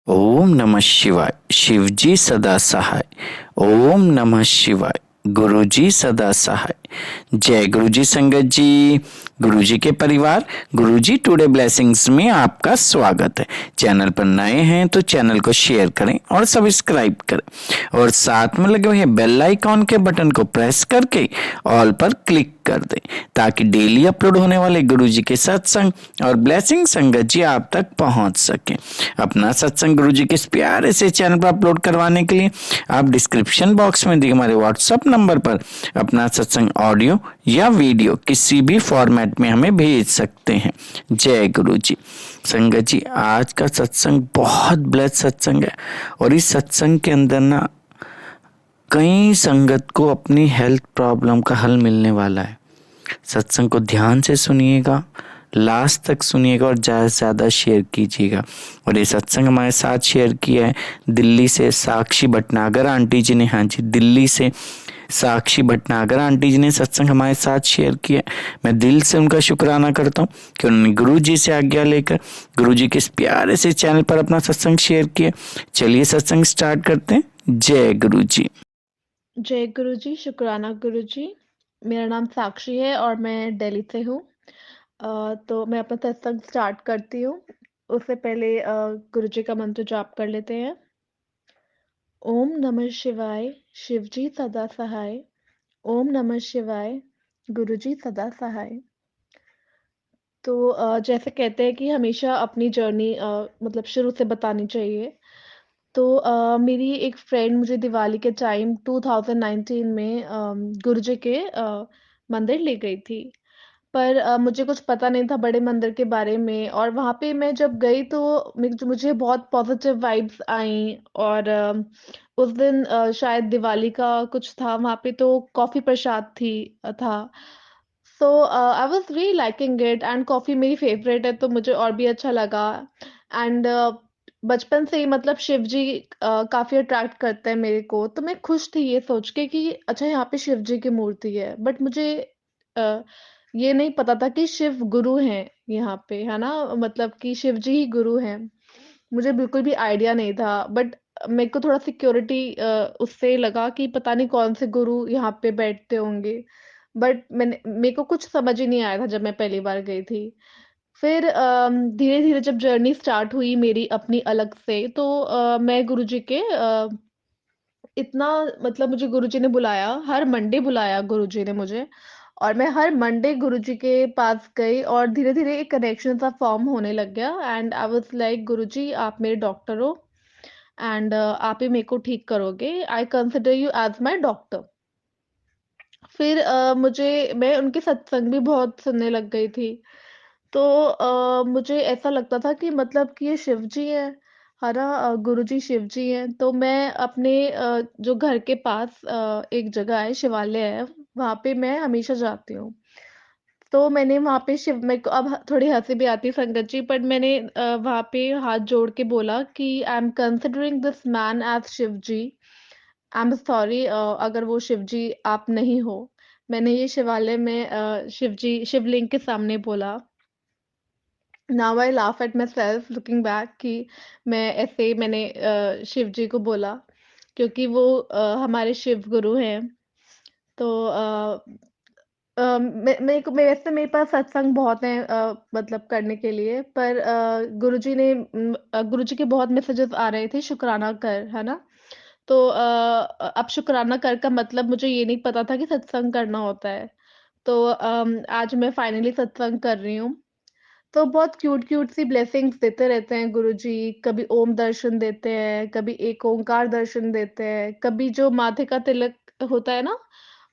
ओम नमः शिवाय। शिवजी सदा सहाय। ओम नमः शिवाय। गुरुजी सदा सहाय। जय गुरुजी संगत जी, गुरुजी के परिवार, गुरुजी टुडे ब्लेसिंग्स में आपका स्वागत है। चैनल पर नए हैं तो चैनल को शेयर करें और सब्सक्राइब करें और साथ में लगे हुए बेल आइकॉन के बटन को प्रेस करके ऑल पर क्लिक कर दें ताकि डेली अपलोड होने वाले गुरुजी के सत्संग और ब्लेसिंग संगत जी आप तक पहुंच सके। अपना सत्संग गुरुजी के इस प्यारे से चैनल पर अपलोड करवाने के लिए आप डिस्क्रिप्शन बॉक्स में दिए हमारे व्हाट्सएप नंबर पर अपना सत्संग ऑडियो या वीडियो किसी भी फॉर्मेट में हमें भेज सकते हैं। जय गुरुजी। संगत जी, आज का सत्संग बहुत ब्लेस्ड सत्संग है और इस सत्संग के अंदर ना कई संगत को अपनी हेल्थ प्रॉब्लम का हल मिलने वाला है। सत्संग को ध्यान से सुनिएगा, लास्ट तक सुनिएगा और ज़्यादा से ज़्यादा शेयर कीजिएगा। और ये सत्संग हमारे साथ शेयर किया है दिल्ली से साक्षी भटनागर आंटी जी ने। हाँ जी, दिल्ली से साक्षी भटनागर आंटी जी ने सत्संग हमारे साथ शेयर किया। मैं दिल से उनका शुक्राना करता हूँ कि उन्होंने गुरु जी से आज्ञा लेकर गुरु जी के इस प्यारे से चैनल पर अपना सत्संग शेयर किया। चलिए सत्संग स्टार्ट करते हैं। जय गुरु जी। जय गुरुजी, शुक्राना गुरुजी। मेरा नाम साक्षी है और मैं दिल्ली से हूँ। तो मैं अपना सत्संग स्टार्ट करती हूँ। उससे पहले गुरुजी का मंत्र जाप कर लेते हैं। ओम नमः शिवाय, शिवजी सदा सहाय। ओम नमः शिवाय, गुरुजी सदा सहाय। तो जैसे कहते हैं कि हमेशा अपनी जर्नी मतलब शुरू से बतानी चाहिए। तो मेरी एक फ्रेंड मुझे दिवाली के टाइम 2019 में गुरुजी के मंदिर ले गई थी। पर मुझे कुछ पता नहीं था बड़े मंदिर के बारे में, और वहाँ पे मैं जब गई तो मुझे बहुत पॉजिटिव वाइब्स आई। और उस दिन शायद दिवाली का कुछ था वहाँ पे, तो कॉफ़ी प्रसाद था। So I was really liking it, and coffee मेरी फ़ेवरेट है तो मुझे और भी अच्छा लगा। एंड बचपन से ही मतलब शिव जी काफ़ी अट्रैक्ट करते हैं मेरे को, तो मैं खुश थी ये सोच के कि अच्छा यहाँ पे शिव जी की मूर्ति है। बट मुझे अ, ये नहीं पता था कि शिव गुरु हैं यहाँ पे, है ना? मतलब कि शिव जी ही गुरु हैं। मुझे बिल्कुल भी आइडिया नहीं था, बट मेरे को थोड़ा सिक्योरिटी उससे लगा कि पता नहीं कौन से गुरु यहाँ पे बैठते होंगे। बट मेरे को कुछ समझ ही नहीं आया था जब मैं पहली बार गई थी। फिर धीरे-धीरे जब जर्नी स्टार्ट हुई मेरी अपनी अलग से, तो मैं गुरुजी के इतना मतलब मुझे गुरुजी ने बुलाया, हर मंडे बुलाया गुरुजी ने मुझे, और मैं हर मंडे गुरुजी के पास गई और धीरे-धीरे एक कनेक्शन सा फॉर्म होने लग गया। एंड आई वाज़ लाइक गुरुजी आप मेरे डॉक्टर हो, एंड आप ही मेरे को ठीक करोगे। I consider you as my doctor. फिर मैं उनके सत्संग भी बहुत सुनने लग गई थी। तो मुझे ऐसा लगता था कि मतलब कि ये शिव जी हैं, है ना? गुरुजी शिव जी हैं। तो मैं अपने जो घर के पास एक जगह है, शिवालय है, वहाँ पे मैं हमेशा जाती हूँ। तो मैंने वहाँ पे शिव मेरे को अब थोड़ी हँसी भी आती है संगत जी, बट मैंने वहाँ पे हाथ जोड़ के बोला कि I am considering this man as Shiv ji. I am sorry अगर वो शिव जी आप नहीं हो। मैंने ये शिवालय में शिवलिंग के सामने बोला। Now I laugh at my self looking back कि मैंने शिव जी को बोला, क्योंकि वो हमारे शिव गुरु हैं। तो वैसे मेरे पास सत्संग बहुत हैं मतलब करने के लिए, पर गुरुजी के बहुत मैसेजेस आ रहे थे शुक्राना कर, है ना? तो अब शुक्राना कर का मतलब मुझे ये नहीं पता था कि सत्संग करना होता है। तो आज मैं फाइनली सत्संग कर रही हूँ। तो बहुत क्यूट-क्यूट सी ब्लेसिंग्स देते रहते हैं गुरुजी। कभी ओम दर्शन देते हैं, कभी एक ओंकार दर्शन देते हैं, कभी जो माथे का तिलक होता है ना,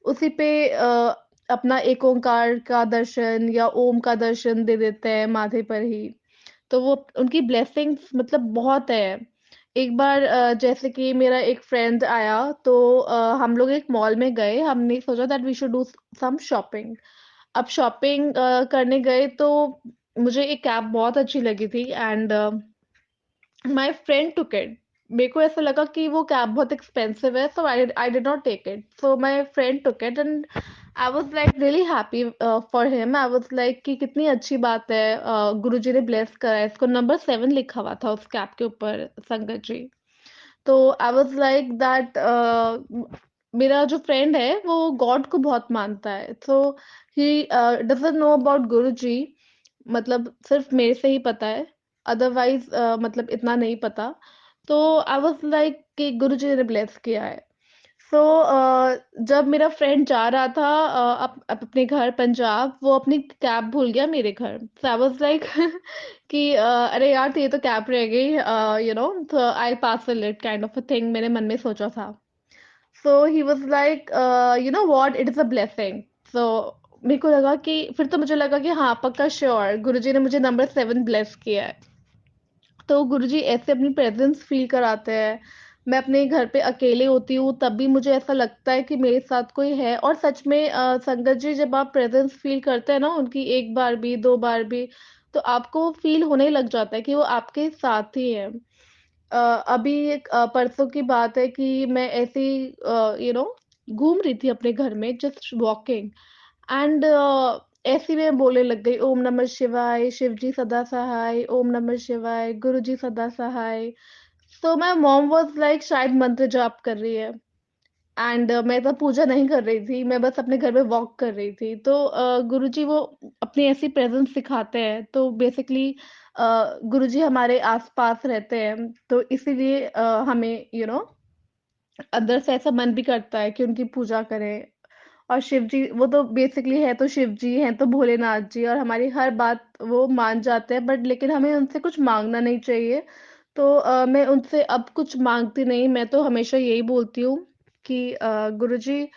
उसी पे अपना एक ओंकार का दर्शन या ओम का दर्शन दे देते हैं माथे पर ही। तो वो उनकी ब्लेसिंग्स मतलब बहुत है। एक बार जैसे कि मेरा एक फ्रेंड आया, तो हम लोग एक मॉल में गए, हमने सोचा that we should do some shopping. अब शॉपिंग करने गए तो मुझे एक कैब बहुत अच्छी लगी थी, and my friend took it. मेरे को ऐसा लगा कि वो कैब बहुत एक्सपेंसिव है, so I did not take it. So my friend took it, and I was like really happy for him. I was like कि कितनी अच्छी बात है, गुरुजी ने ब्लेस करा है इसको। नंबर 7 लिखा हुआ था उस कैप के ऊपर, संगत जी। तो आई वॉज लाइक दैट मेरा जो फ्रेंड है वो गॉड को बहुत मानता है, तो ही डजंट नो अबाउट गुरुजी। मतलब सिर्फ मेरे से ही पता है, अदरवाइज मतलब इतना नहीं पता। तो आई वॉज लाइक कि गुरुजी ने ब्लेस किया है। सो जब मेरा फ्रेंड जा रहा था अपने घर पंजाब, वो अपनी कैब भूल गया मेरे घर। सो आई वाज लाइक कि अरे यार, तो ये तो कैब रह गई, तो I pass will it kind of a thing मैंने मन में सोचा था। So he was like you know what, it is a blessing. सो मेरे को लगा कि फिर तो मुझे लगा कि हाँ पक्का श्योर गुरुजी ने मुझे नंबर 7 ब्लेस किया है। तो गुरुजी ऐसे अपनी प्रेजेंस फील कराते हैं। मैं अपने घर पे अकेले होती हूँ तब भी मुझे ऐसा लगता है कि मेरे साथ कोई है। और सच में संगत जी, जब आप प्रेजेंस फील करते हैं ना उनकी, एक बार भी, दो बार भी, तो आपको फील होने लग जाता है कि वो आपके साथ ही है। अभी एक परसों की बात है कि मैं ऐसे ही घूम रही थी अपने घर में, जस्ट वॉकिंग, एंड ऐसे में बोलने लग गई, ओम नमः शिवाय, शिव जी सदा सहाय, ओम नमः शिवाय, गुरु जी सदा सहाय। So my mom was like शायद मंत्र जाप कर रही है। एंड मैं तो पूजा नहीं कर रही थी, मैं बस अपने घर में वॉक कर रही थी। तो गुरुजी वो अपनी ऐसी प्रेजेंस सिखाते हैं, तो बेसिकली गुरुजी हमारे आसपास रहते हैं, तो इसीलिए हमें अंदर से ऐसा मन भी करता है कि उनकी पूजा करें। और शिव जी, वो तो बेसिकली है तो शिव जी हैं तो भोलेनाथ जी, और हमारी हर बात वो मान जाते हैं, बट लेकिन हमें उनसे कुछ मांगना नहीं चाहिए। तो मैं उनसे अब कुछ मांगती नहीं, मैं तो हमेशा यही बोलती हूँ कि गुरुजी,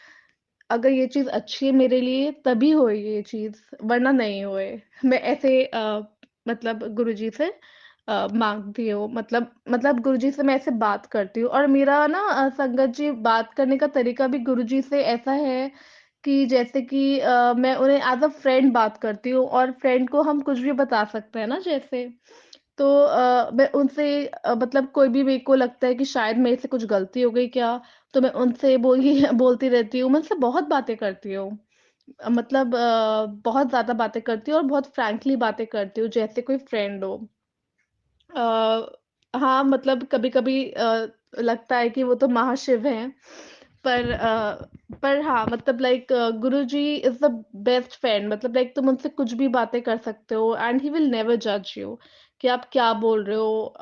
अगर ये चीज अच्छी है मेरे लिए तभी होए ये चीज, वरना नहीं होए। मैं ऐसे मतलब गुरुजी से मांगती हूँ, मतलब गुरुजी से मैं ऐसे बात करती हूँ। और मेरा ना संगत जी, बात करने का तरीका भी गुरुजी से ऐसा है कि जैसे कि मैं उन्हें एज अ फ्रेंड बात करती हूँ, और फ्रेंड को हम कुछ भी बता सकते हैं ना, जैसे। तो मैं उनसे मतलब कोई भी मेरे को लगता है कि शायद मेरे से कुछ गलती हो गई क्या, तो मैं उनसे बोलती रहती हूँ। मैं उनसे बहुत बातें करती हूँ, मतलब बहुत ज्यादा बातें करती हूँ और बहुत फ्रैंकली बातें करती हूँ, जैसे कोई फ्रेंड हो। हाँ, मतलब कभी-कभी लगता है कि वो तो महाशिव हैं, पर पर हाँ, मतलब like Guruji is the best friend. मतलब लाइक तुम उनसे कुछ भी बातें कर सकते हो एंड ही विल नेवर जज यू कि आप क्या बोल रहे हो।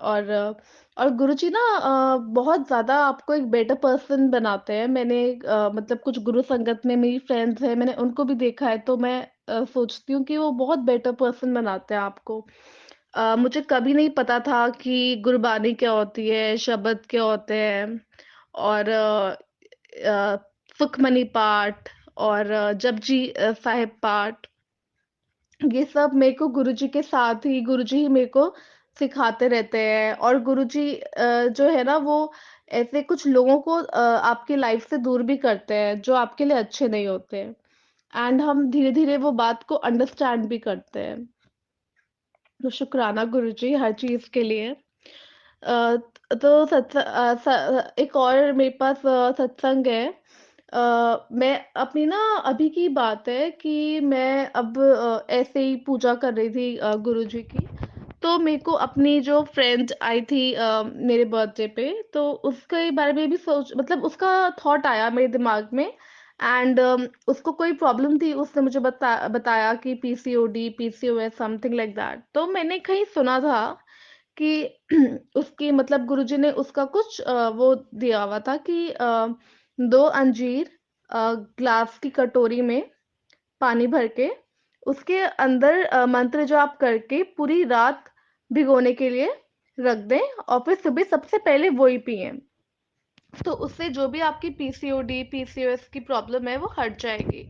और गुरुजी ना बहुत ज़्यादा आपको एक बेटर पर्सन बनाते हैं। मैंने मतलब कुछ गुरु संगत में मेरी फ्रेंड्स हैं, मैंने उनको भी देखा है, तो मैं सोचती हूँ कि वो बहुत बेटर पर्सन बनाते हैं आपको। मुझे कभी नहीं पता था कि गुरबानी क्या होती है, शब्द क्या होते हैं, और सुखमनी पाठ, और जपजी साहिब पाठ, ये सब मेरे को गुरुजी के साथ ही, गुरुजी ही मेरे को सिखाते रहते हैं। और गुरुजी जो है ना, वो ऐसे कुछ लोगों को आपकी लाइफ से दूर भी करते हैं जो आपके लिए अच्छे नहीं होते, एंड हम धीरे धीरे वो बात को अंडरस्टैंड भी करते हैं। तो शुक्राना गुरुजी हर चीज के लिए। अ, तो एक और मेरे पास सत्संग है। मैं अपनी ना, अभी की बात है कि मैं अब ऐसे ही पूजा कर रही थी गुरु जी की। तो मेरे को अपनी जो फ्रेंड आई थी मेरे बर्थडे पे, तो उसके बारे में भी सोच, मतलब उसका थॉट आया मेरे दिमाग में। एंड उसको कोई प्रॉब्लम थी, उसने मुझे बताया कि PCOD, PCOS, something like that. तो मैंने कहीं सुना था कि उसकी, मतलब गुरुजी ने उसका कुछ वो दिया हुआ था कि 2 अंजीर ग्लास की कटोरी में पानी भर के, उसके अंदर मंत्र जाप करके पूरी रात भिगोने के लिए रख दें, और फिर सुबह सबसे पहले वो ही पिए। तो उससे जो भी आपकी पीसीओडी, पीसीओएस की प्रॉब्लम है वो हट जाएगी,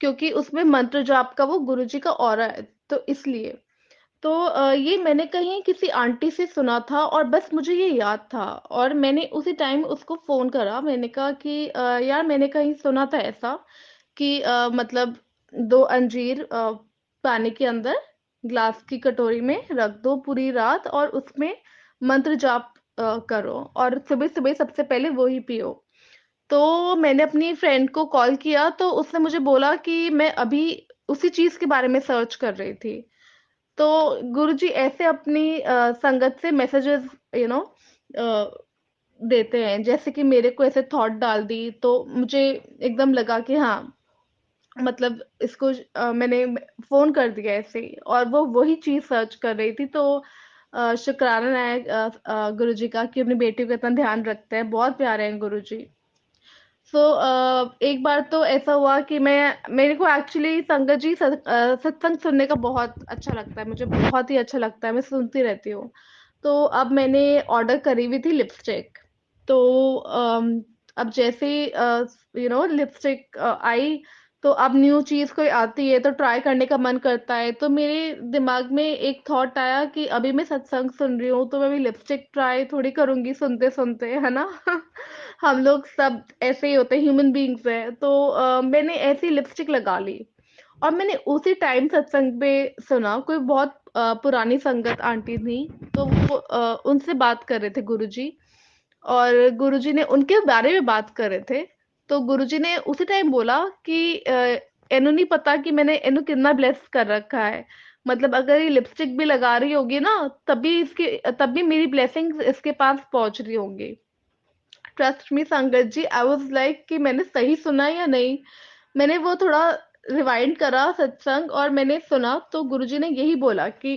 क्योंकि उसमें मंत्र जाप का वो गुरुजी का ऑरा है, तो इसलिए। तो ये मैंने कहीं किसी आंटी से सुना था, और बस मुझे ये याद था, और मैंने उसी टाइम उसको फोन करा। मैंने कहा कि यार, मैंने कहीं सुना था ऐसा कि मतलब 2 अंजीर पानी के अंदर ग्लास की कटोरी में रख दो पूरी रात, और उसमें मंत्र जाप करो, और सुबह सुबह सबसे पहले वो ही पियो। तो मैंने अपनी फ्रेंड को कॉल किया तो उसने मुझे बोला कि मैं अभी उसी चीज़ के बारे में सर्च कर रही थी। तो गुरुजी ऐसे अपनी संगत से मैसेजेस यू नो देते हैं, जैसे कि मेरे को ऐसे थॉट डाल दी तो मुझे एकदम लगा कि हाँ, मतलब इसको मैंने फोन कर दिया ऐसे ही, और वो वही चीज सर्च कर रही थी। तो शुक्राना है गुरुजी का कि अपनी बेटी को इतना ध्यान रखते हैं, बहुत प्यारे हैं गुरुजी। सो एक बार तो ऐसा हुआ कि मेरे को एक्चुअली संगत जी सत्संग सुनने का बहुत अच्छा लगता है, मुझे बहुत ही अच्छा लगता है, मैं सुनती रहती हूँ। तो अब मैंने ऑर्डर करी हुई थी लिपस्टिक। तो अब जैसे लिपस्टिक आई, तो अब न्यू चीज कोई आती है तो ट्राई करने का मन करता है। तो मेरे दिमाग में एक थॉट आया कि अभी मैं सत्संग सुन रही हूँ तो मैं भी लिपस्टिक ट्राई थोड़ी करूंगी सुनते सुनते, है ना। हम लोग सब ऐसे ही होते हैं, ह्यूमन बीइंग्स है। तो मैंने ऐसी लिपस्टिक लगा ली और मैंने उसी टाइम सत्संग पे सुना। कोई बहुत पुरानी संगत आंटी थी, तो वो उनसे बात कर रहे थे गुरुजी, और गुरुजी ने उनके बारे में बात कर रहे थे। तो गुरुजी ने उसी टाइम बोला कि एनु नहीं पता कि मैंने एनु कितना ब्लेस कर रखा है। मतलब अगर ये लिपस्टिक भी लगा रही होगी ना, तब भी मेरी ब्लेसिंग्स इसके पास पहुंच रही होंगी। ट्रस्ट मी संगत जी, आई वाज लाइक कि मैंने सही सुना या नहीं। मैंने वो थोड़ा रिवाइंड करा सत्संग और मैंने सुना, तो गुरुजी ने यही बोला कि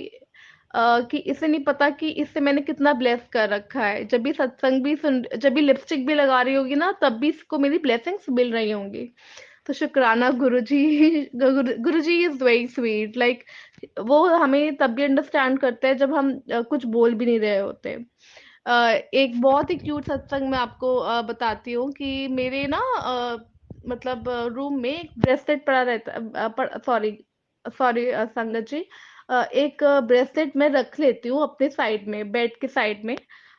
इसे नहीं पता कि इससे मैंने कितना ब्लेस कर रखा है। जब भी लिपस्टिक भी लगा रही होगी ना, तब भी इसको मेरी ब्लेसिंग्स मिल रही होंगी। तो शुक्राना गुरुजी। गुरुजी इज वेरी स्वीट, लाइक वो हमें तब भी अंडरस्टैंड करते हैं जब हम कुछ बोल भी नहीं रहे होते। एक बहुत ही क्यूट सत्संग मैं आपको बताती हूँ कि मेरे ना मतलब रूम में एक ब्रेसलेट पड़ा रहता, सॉरी सॉरी संगत जी, एक ब्रेसलेट मैं रख लेती हूँ अपने साइड में, बेड के साइड में,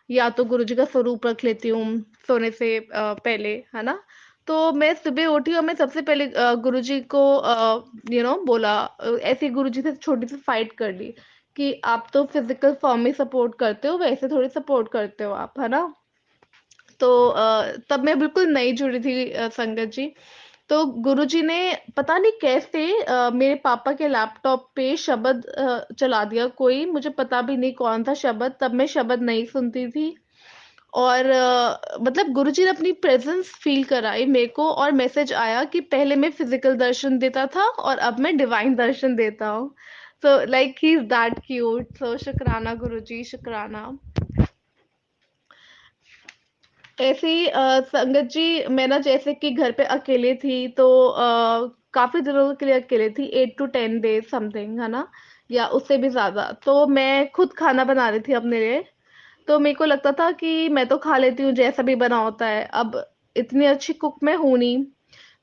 या तो गुरुजी का स्वरूप रख लेती हूँ सोने से पहले, है ना। तो मैं सुबह उठी और मैं सबसे पहले गुरुजी को बोला, ऐसे गुरुजी से छोटी सी फाइट कर ली कि आप तो फिजिकल फॉर्म में सपोर्ट करते हो, वैसे थोड़ी सपोर्ट करते हो आप, है ना। तो तब मैं बिल्कुल नई जुड़ी थी संगत जी। तो गुरुजी ने पता नहीं कैसे मेरे पापा के लैपटॉप पे शब्द चला दिया कोई, मुझे पता भी नहीं कौन था शब्द, तब मैं शब्द नहीं सुनती थी। और मतलब गुरुजी ने अपनी प्रेजेंस फील कराई मेरे को, और मैसेज आया कि पहले मैं फिजिकल दर्शन देता था और अब मैं डिवाइन दर्शन देता हूँ। So like he is that cute. So शुक्राना गुरुजी, शुक्राना। ऐसे ही संगत जी, मैं ना जैसे कि घर पे अकेले थी, तो काफी दिनों के लिए अकेले थी, 8 to 10 days समथिंग, है ना, या उससे भी ज्यादा। तो मैं खुद खाना बना रही थी अपने लिए। तो मेरे को लगता था कि मैं तो खा लेती हूँ जैसा भी बना होता है, अब इतनी अच्छी कुक मैं हूं नहीं।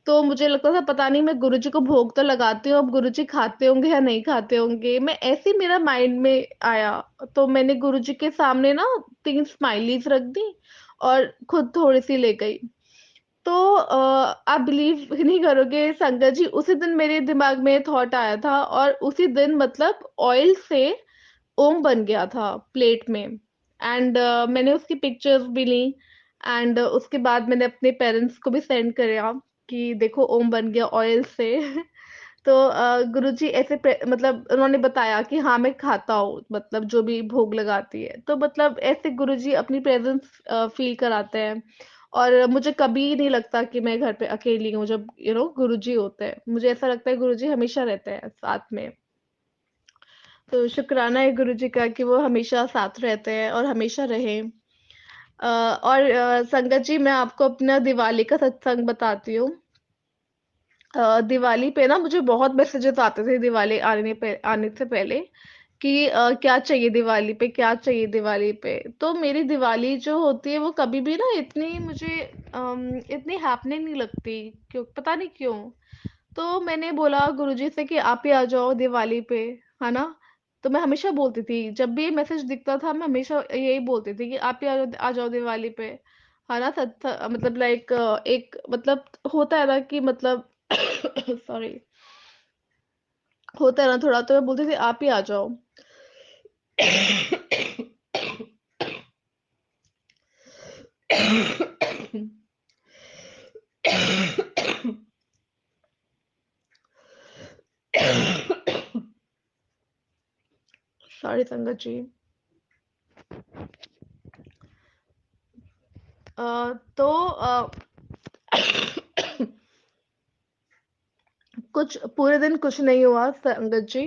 तो मुझे लगता था पता नहीं, मैं गुरुजी को भोग तो लगाती हूँ, अब गुरुजी खाते होंगे या नहीं खाते होंगे, मैं ऐसे ही मेरा माइंड में आया। तो मैंने गुरुजी के सामने ना 3 स्माइलीज रख दी और खुद थोड़ी सी ले गई। तो आप बिलीव नहीं करोगे संगत जी, उसी दिन मेरे दिमाग में थॉट आया था, और उसी दिन मतलब ऑयल से ओम बन गया था प्लेट में। एंड मैंने उसकी पिक्चर्स भी ली, एंड उसके बाद मैंने अपने पेरेंट्स को भी सेंड किया कि देखो ओम बन गया ऑयल से। तो गुरुजी ऐसे मतलब उन्होंने बताया कि हाँ मैं खाता हूँ, मतलब जो भी भोग लगाती है, तो मतलब ऐसे गुरुजी अपनी प्रेजेंस फील कराते हैं। और मुझे कभी नहीं लगता कि मैं घर पे अकेली हूँ जब गुरुजी होते हैं, मुझे ऐसा लगता है गुरुजी हमेशा रहते हैं साथ में। तो शुक्राना है गुरुजी का कि वो हमेशा साथ रहते हैं और हमेशा रहे। और संगत जी, मैं आपको अपना दिवाली का सत्संग बताती हूँ। दिवाली पे ना मुझे बहुत मैसेजेस आते थे दिवाली आने से पहले कि क्या चाहिए दिवाली पे, क्या चाहिए दिवाली पे। तो मेरी दिवाली जो होती है वो कभी भी ना इतनी मुझे इतनी हैपनिंग नहीं लगती, क्यों पता नहीं क्यों। तो मैंने बोला गुरुजी से कि आप ही आ जाओ दिवाली पे, है ना। तो मैं हमेशा बोलती थी, जब भी ये मैसेज दिखता था मैं हमेशा यही बोलती थी कि आप ही आ जाओ दिवाली पे, है ना। मतलब लाइक एक मतलब होता है ना कि मतलब सॉरी, होता है ना थोड़ा, तो मैं बोलती थी आप ही आ जाओ। संगत जी। तो कुछ पूरे दिन कुछ नहीं हुआ संगत जी।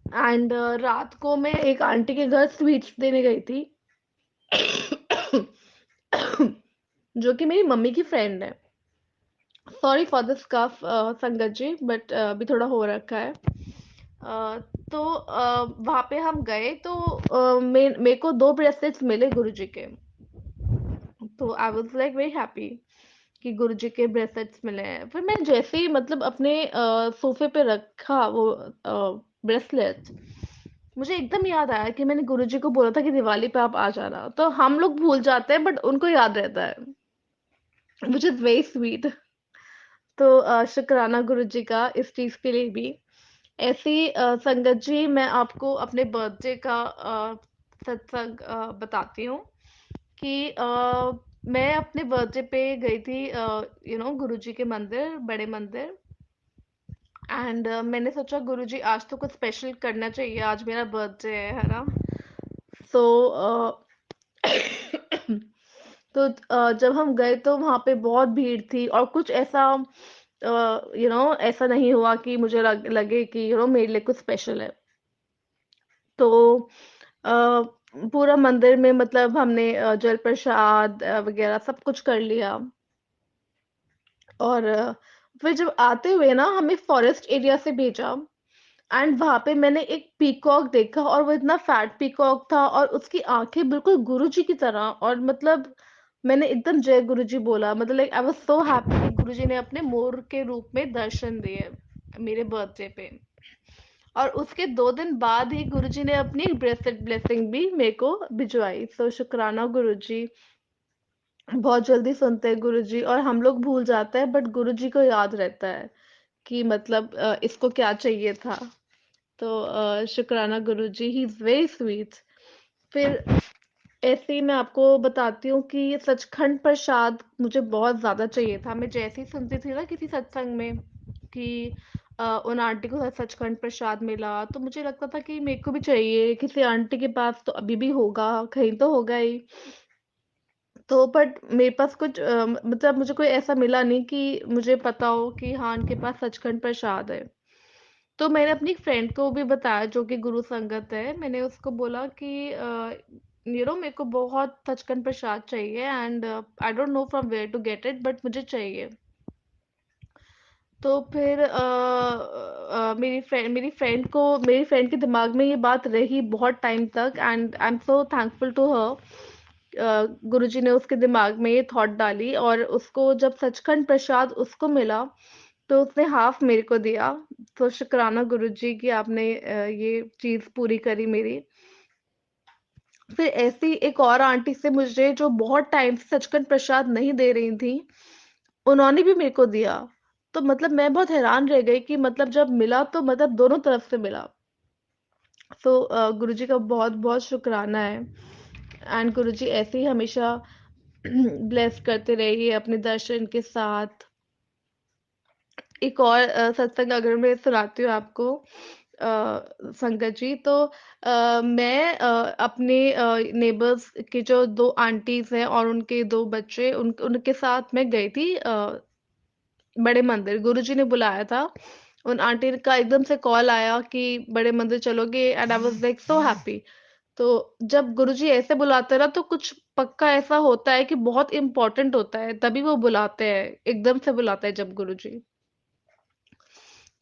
एंड रात को मैं एक आंटी के घर स्वीट्स देने गई थी जो कि मेरी मम्मी की फ्रेंड है। सॉरी फॉर दिस कफ संगत जी, बट अभी थोड़ा हो रखा है। तो वहां पे हम गए तो मेरे को 2 ब्रेसलेट्स मिले गुरुजी के। तो I was like very happy कि गुरुजी के ब्रेसलेट्स मिले हैं। फिर मैं जैसे ही मतलब अपने सोफे पे रखा वो ब्रेसलेट, मुझे एकदम याद आया कि मैंने गुरुजी को बोला था कि दिवाली पे आप आ जाना। तो हम लोग भूल जाते हैं बट उनको याद रहता है, विच इज वेरी स्वीट। तो शुक्राना गुरुजी का इस चीज के लिए भी। ऐसी संगत जी, मैं आपको अपने बर्थडे का सत्संग बताती हूँ कि मैं अपने बर्थडे पे गई थी गुरुजी के मंदिर, बड़े मंदिर। एंड मैंने सोचा गुरुजी आज तो कुछ स्पेशल करना चाहिए, आज मेरा बर्थडे है ना। सो तो जब हम गए तो वहां पे बहुत भीड़ थी और कुछ ऐसा ऐसा नहीं हुआ कि मुझे लगे कि मेरे लिए कुछ स्पेशल है। तो अ, पूरा मंदिर में मतलब हमने जल प्रसाद वगैरह सब कुछ कर लिया। और फिर जब आते हुए ना हमें फॉरेस्ट एरिया से भेजा। एंड वहां पे मैंने एक पीकॉक देखा और वो इतना फैट पीकॉक था और उसकी आंखें बिल्कुल गुरुजी की तरह। और मतलब मैंने एकदम जय गुरुजी बोला, मतलब like I was so happy कि गुरुजी ने अपने मोर के रूप में दर्शन दिए मेरे बर्थडे पे। और उसके 2 दिन बाद ही गुरुजी ने अपनी ब्रेसलेट ब्लेसिंग भी मेरे को भिजवाई। सो शुक्राना गुरुजी। बहुत जल्दी सुनते हैं गुरुजी और हम लोग भूल जाते हैं बट गुरुजी को याद रहता है कि मतलब इसको क्या चाहिए था। तो शुक्राना गुरुजी, ही इज वेरी स्वीट। फिर ऐसे ही मैं आपको बताती हूँ कि सचखंड प्रसाद मुझे बहुत ज्यादा चाहिए था। मैं जैसे ही सुनती थी ना किसी सत्संग में कि उन आंटी को सचखंड प्रसाद मिला, तो मुझे लगता था कि मेरे को भी चाहिए। किसी आंटी के पास तो अभी भी होगा, कहीं तो होगा ही। तो बट मेरे पास कुछ मतलब मुझे कोई ऐसा मिला नहीं कि मुझे पता हो कि हाँ इनके पास सचखंड प्रसाद है। तो मैंने अपनी फ्रेंड को भी बताया जो कि गुरु संगत है। मैंने उसको बोला कि मेरे को बहुत सचखंड प्रसाद चाहिए and I don't know from where to get it but मुझे चाहिए। तो फिर मेरी फ्रेंड के दिमाग में ये बात रही बहुत टाइम तक and I am so thankful to her. Guruji ने उसके दिमाग में ये थॉट डाली और उसको जब सचखंड प्रसाद उसको मिला तो उसने हाफ मेरे को दिया। तो शुक्राना गुरुजी कि आपने ये चीज पूरी करी मेरी। फिर ऐसी एक और आंटी से मुझे जो बहुत टाइम से सचखंड प्रसाद नहीं दे रही थी, उन्होंने भी मेरे को दिया। तो मतलब मैं बहुत हैरान रह गई कि मतलब जब मिला तो मतलब दोनों तरफ से मिला। तो गुरुजी का बहुत बहुत शुक्राना है। एंड गुरुजी ऐसे ही हमेशा ब्लेस करते रहिए अपने दर्शन के साथ। एक और सत्संग अगर मैं सुनाती हूँ आपको संगत जी, तो मैं अपने नेबर्स के जो 2 आंटीज हैं और उनके 2 बच्चे उनके साथ मैं गई थी बड़े मंदिर। गुरुजी ने बुलाया था। उन आंटी का एकदम से कॉल आया कि बड़े मंदिर चलोगे and I was like so happy. तो जब गुरुजी ऐसे बुलाते हैं ना तो कुछ पक्का ऐसा होता है कि बहुत इम्पोर्टेंट होता है, तभी वो बुलाते हैं, एकदम से बुलाते हैं जब गुरुजी।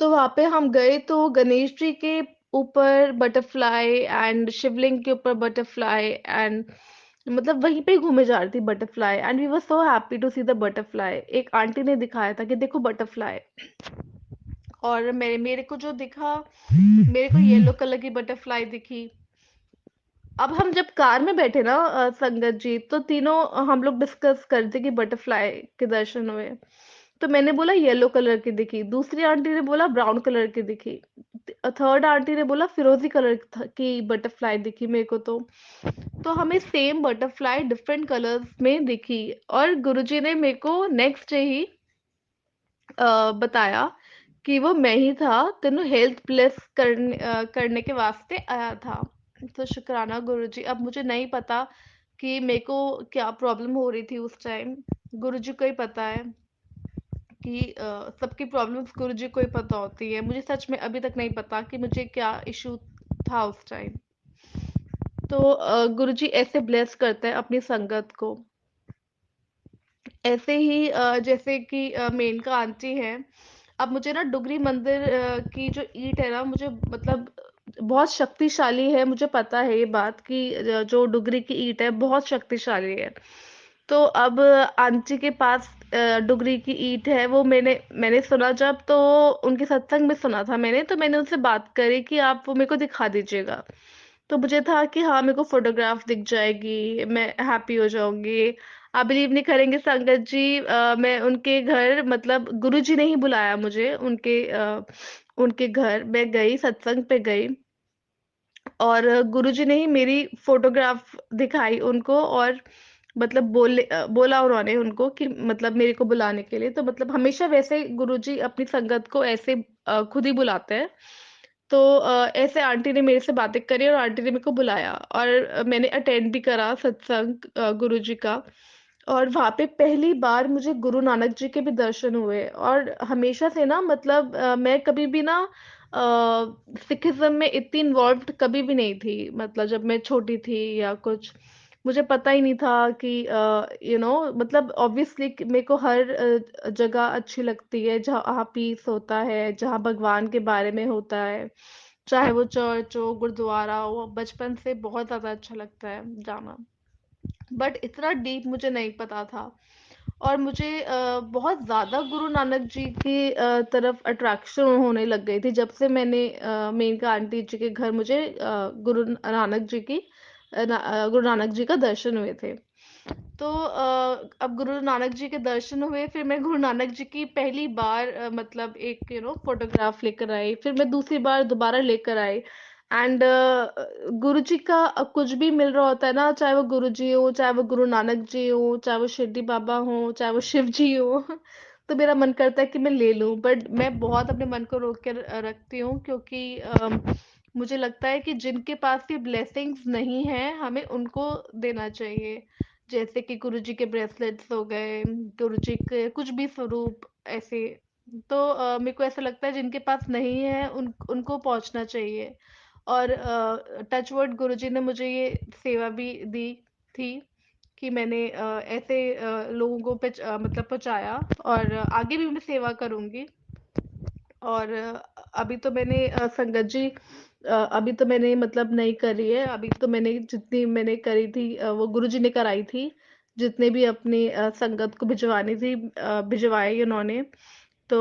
तो वहां पे हम गए तो गणेश जी के ऊपर बटरफ्लाई एंड शिवलिंग के ऊपर बटरफ्लाई एंड मतलब वहीं पे ही घूमे जा रही थी butterfly and we were so happy to see the butterfly. एक आंटी ने दिखाया था कि देखो बटरफ्लाई। और मेरे को जो दिखा, मेरे को येलो कलर की बटरफ्लाई दिखी। अब हम जब कार में बैठे ना संगत जी, तो तीनों हम लोग डिस्कस करते कि बटरफ्लाई के दर्शन हुए। तो मैंने बोला येलो कलर की दिखी, दूसरी आंटी ने बोला ब्राउन कलर की दिखी, थर्ड आंटी ने बोला फिरोजी कलर की बटरफ्लाई दिखी मेरे को। तो हमें सेम बटरफ्लाई डिफरेंट कलर्स में दिखी। और गुरुजी ने मेरे को नेक्स्ट डे ही बताया कि वो मैं ही था, तेनों हेल्थ ब्लेस करने के वास्ते आया था। तो शुक्राना गुरुजी। अब मुझे नहीं पता कि मेरे को क्या प्रॉब्लम हो रही थी उस टाइम, गुरुजी को ही पता है कि सबकी प्रॉब्लम्स गुरुजी को ही पता होती है। मुझे सच में अभी तक नहीं पता कि मुझे क्या इशू था उस टाइम। तो गुरुजी ऐसे ब्लेस करते हैं अपनी संगत को। ऐसे ही जैसे कि मेनका आंटी है। अब मुझे ना डुगरी मंदिर की जो ईंट है ना, मुझे मतलब बहुत शक्तिशाली है। मुझे पता है ये बात कि जो डुगरी की ईंट है बहुत शक्तिशाली है। तो अब आंटी के पास डुगरी की ईंट है। वो मैंने मैंने सुना जब, तो उनके सत्संग में सुना था मैंने। तो मैंने उनसे बात करी कि आप वो मेरे को दिखा दीजिएगा। तो मुझे था कि हाँ, मेरे को फोटोग्राफ दिख जाएगी, मैं हैप्पी हो जाऊंगी। आप बिलीव नहीं करेंगे संगत जी, मैं उनके घर, मतलब गुरुजी ने ही बुलाया मुझे उनके घर मैं गई, सत्संग पे गई। और गुरुजी ने ही मेरी फोटोग्राफ दिखाई उनको। और मतलब बोला उन्होंने उनको कि मतलब मेरे को बुलाने के लिए। तो मतलब हमेशा वैसे गुरुजी अपनी संगत को ऐसे खुद ही बुलाते हैं। तो ऐसे आंटी ने मेरे से बातें करी और आंटी ने मेरे को बुलाया। और मैंने अटेंड भी करा सत्संग गुरुजी का। और वहां पे पहली बार मुझे गुरु नानक जी के भी दर्शन हुए। और हमेशा से ना, मतलब मैं कभी भी ना सिखिज्म में इतनी इन्वॉल्व्ड कभी भी नहीं थी। मतलब जब मैं छोटी थी या कुछ, मुझे पता ही नहीं था कि मतलब ऑब्वियसली मेरे को हर जगह अच्छी लगती है जहाँ पीस होता है, जहाँ भगवान के बारे में होता है। चाहे वो चर्च हो, गुरुद्वारा हो, बचपन से बहुत ज्यादा अच्छा लगता है जाना। बट इतना डीप मुझे नहीं पता था। और मुझे बहुत ज्यादा गुरु नानक जी की तरफ अट्रैक्शन होने लग गई थी जब से मैंने मेनका आंटी जी के घर मुझे गुरु नानक जी का दर्शन हुए थे। तो अब गुरु नानक जी के दर्शन हुए, फिर मैं गुरु नानक जी की पहली बार मतलब एक फोटोग्राफ लेकर आई। फिर मैं दूसरी बार दोबारा लेकर आई। एंड गुरु जी का कुछ भी मिल रहा होता है ना, चाहे वो गुरु जी हो, चाहे वो गुरु नानक जी हो, चाहे वो शिरडी बाबा हो, चाहे वो शिव जी हो तो मेरा मन करता है कि मैं ले लूं। बट मैं बहुत अपने मन को रोक के रखती हूँ, क्योंकि मुझे लगता है कि जिनके पास ये ब्लेसिंग्स नहीं है, हमें उनको देना चाहिए। जैसे कि गुरुजी के ब्रेसलेट्स हो गए, गुरुजी के कुछ भी स्वरूप ऐसे। तो मेरे को ऐसा लगता है जिनके पास नहीं है उनको पहुंचना चाहिए। और टचवर्ड गुरुजी ने मुझे ये सेवा भी दी थी कि मैंने ऐसे लोगों को मतलब पहुंचाया। और आगे भी मैं सेवा करूंगी। और अभी तो मैंने संगत जी, अभी तो मैंने मतलब नहीं करी है। अभी तो मैंने जितनी मैंने करी थी वो गुरुजी ने कराई थी। जितने भी अपनी संगत को भिजवानी थी भिजवाई उन्होंने। तो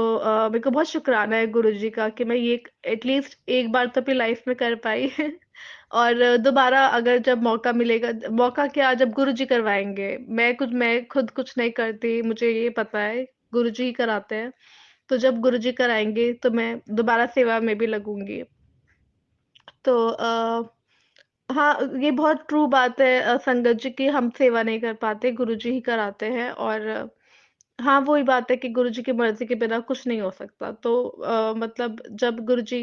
मेरे को बहुत शुक्राना है गुरुजी का कि मैं ये एटलीस्ट एक बार तो अपनी लाइफ में कर पाई और दोबारा अगर जब मौका मिलेगा, मौका क्या, जब गुरुजी करवाएंगे। मैं खुद कुछ नहीं करती, मुझे ये पता है गुरुजी ही कराते हैं। तो जब गुरुजी कराएंगे तो मैं दोबारा सेवा में भी लगूंगी। तो हाँ, ये बहुत ट्रू बात है संगत जी की। हम सेवा नहीं कर पाते, गुरुजी ही कराते हैं। और हाँ, वही बात है कि गुरुजी की मर्जी के बिना कुछ नहीं हो सकता। तो मतलब जब गुरुजी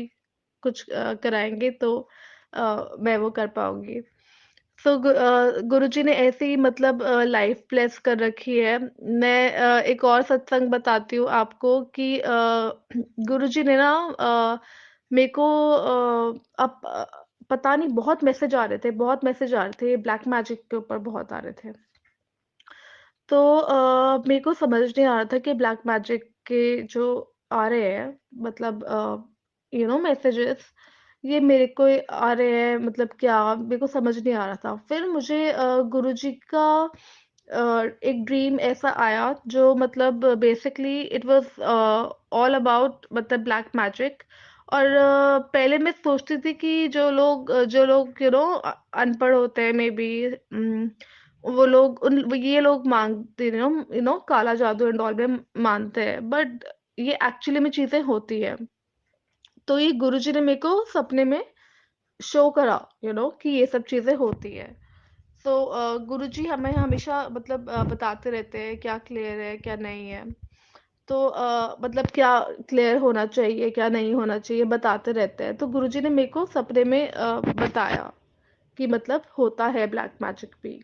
कुछ कराएंगे तो मैं वो कर पाऊंगी। सो गुरुजी ने ऐसे ही मतलब लाइफ ब्लेस कर रखी है। मैं एक और सत्संग बताती हूँ आपको कि गुरुजी ने ना मेरे को अब पता नहीं, बहुत मैसेज आ रहे थे, बहुत मैसेज आ रहे थे ब्लैक मैजिक के ऊपर, बहुत आ रहे थे। तो मेरे को समझ नहीं आ रहा था कि ब्लैक मैजिक के जो आ रहे हैं, मतलब मैसेजेस, ये मेरे को आ रहे हैं, मतलब क्या, मेरे को समझ नहीं आ रहा था। फिर मुझे गुरुजी का एक ड्रीम ऐसा आया जो मतलब basically it was all about मतलब ब्लैक मैजिक। और पहले मैं सोचती थी कि जो लोग अनपढ़ होते हैं, मे बी वो लोग उन ये लोग मांगते काला जादू एंड ऑल में मानते हैं। बट ये एक्चुअली में चीजें होती है। तो ये गुरुजी ने मेरे को सपने में शो करा कि ये सब चीजें होती है। सो गुरुजी हमें हमेशा मतलब बताते रहते हैं क्या क्लियर है क्या नहीं है। तो मतलब क्या क्लियर होना चाहिए क्या नहीं होना चाहिए बताते रहते हैं। तो गुरुजी ने मेरे को सपने में बताया कि मतलब होता है ब्लैक मैजिक भी।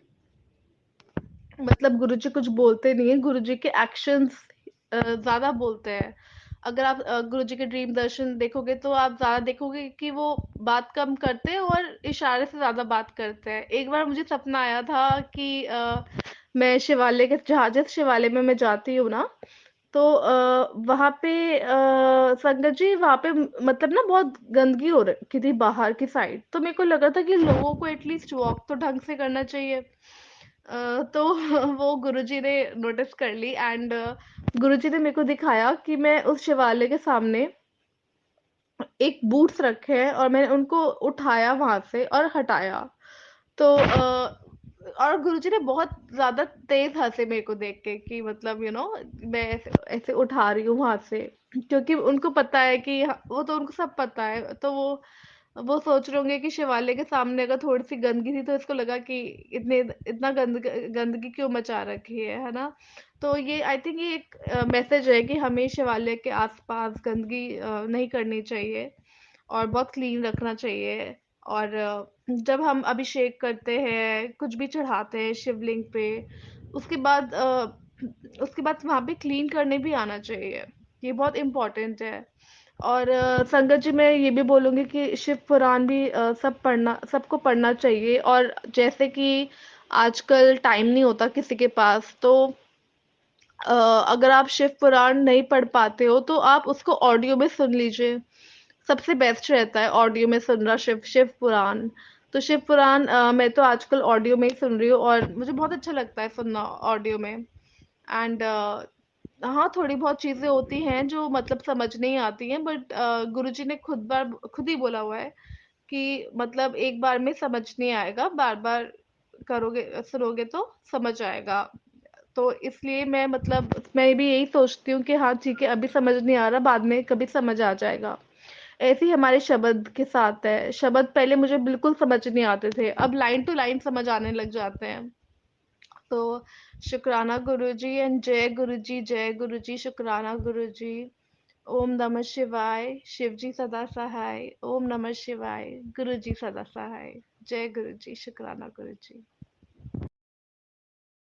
मतलब गुरुजी कुछ बोलते नहीं है, गुरुजी के एक्शंस ज्यादा बोलते हैं। अगर आप गुरुजी के ड्रीम दर्शन देखोगे तो आप ज्यादा देखोगे कि वो बात कम करते हैं और इशारे से ज्यादा बात करते हैं। एक बार मुझे सपना आया था कि मैं शिवालय के जहाँ जिस शिवालय में मैं जाती हूँ ना, तो वहां पे संगत जी वहां पे मतलब ना बहुत गंदगी हो रखी थी बाहर की साइड। तो मेरे को लगा था कि लोगों को एटलीस्ट वॉक तो ढंग से करना चाहिए। तो वो गुरुजी ने नोटिस कर ली एंड गुरुजी ने मेरे को दिखाया कि मैं उस शिवालय के सामने एक बूट्स रखे हैं और मैंने उनको उठाया वहां से और हटाया। तो और गुरुजी ने बहुत ज्यादा तेज हंसे मेरे को देख के कि मतलब मैं ऐसे ऐसे उठा रही हूँ वहां से, क्योंकि उनको पता है कि वो तो उनको सब पता है। तो वो सोच रहे होंगे कि शिवालय के सामने अगर थोड़ी सी गंदगी थी तो इसको लगा कि इतने इतना गंदगी क्यों मचा रखी है ना। तो ये आई थिंक ये एक मैसेज है कि हमें शिवालय के आसपास गंदगी नहीं करनी चाहिए और बहुत क्लीन रखना चाहिए। और जब हम अभिषेक करते हैं, कुछ भी चढ़ाते हैं शिवलिंग पे, उसके बाद वहां पे क्लीन करने भी आना चाहिए। ये बहुत इम्पोर्टेंट है। और संगत जी मैं ये भी बोलूंगी कि शिव पुराण भी सबको पढ़ना चाहिए। और जैसे कि आजकल टाइम नहीं होता किसी के पास, तो अगर आप शिव पुराण नहीं पढ़ पाते हो तो आप उसको ऑडियो में सुन लीजिए। सबसे बेस्ट रहता है ऑडियो में सुनना शिव शिव पुराण। तो शिव पुराण मैं तो आजकल ऑडियो में ही सुन रही हूँ और मुझे बहुत अच्छा लगता है सुनना ऑडियो में। एंड हाँ, थोड़ी बहुत चीजें होती हैं जो मतलब समझ नहीं आती हैं, बट गुरुजी ने खुद ही बोला हुआ है कि मतलब एक बार में समझ नहीं आएगा, बार बार करोगे सुनोगे तो समझ आएगा। तो इसलिए मैं भी यही सोचती हूँ कि हाँ ठीक है, अभी समझ नहीं आ रहा, बाद में कभी समझ आ जाएगा। ऐसे ही हमारे शब्द के साथ है। शब्द पहले मुझे बिल्कुल समझ नहीं आते थे, अब लाइन टू लाइन समझ आने लग जाते हैं। तो शुक्राना गुरुजी एंड जय गुरुजी, जय गुरुजी, शुक्राना गुरुजी। ओम नमः शिवाय। शिव जी सदा सहाय। ओम नमः शिवाय। गुरुजी सदा सहाय। जय गुरुजी, शुक्राना गुरुजी।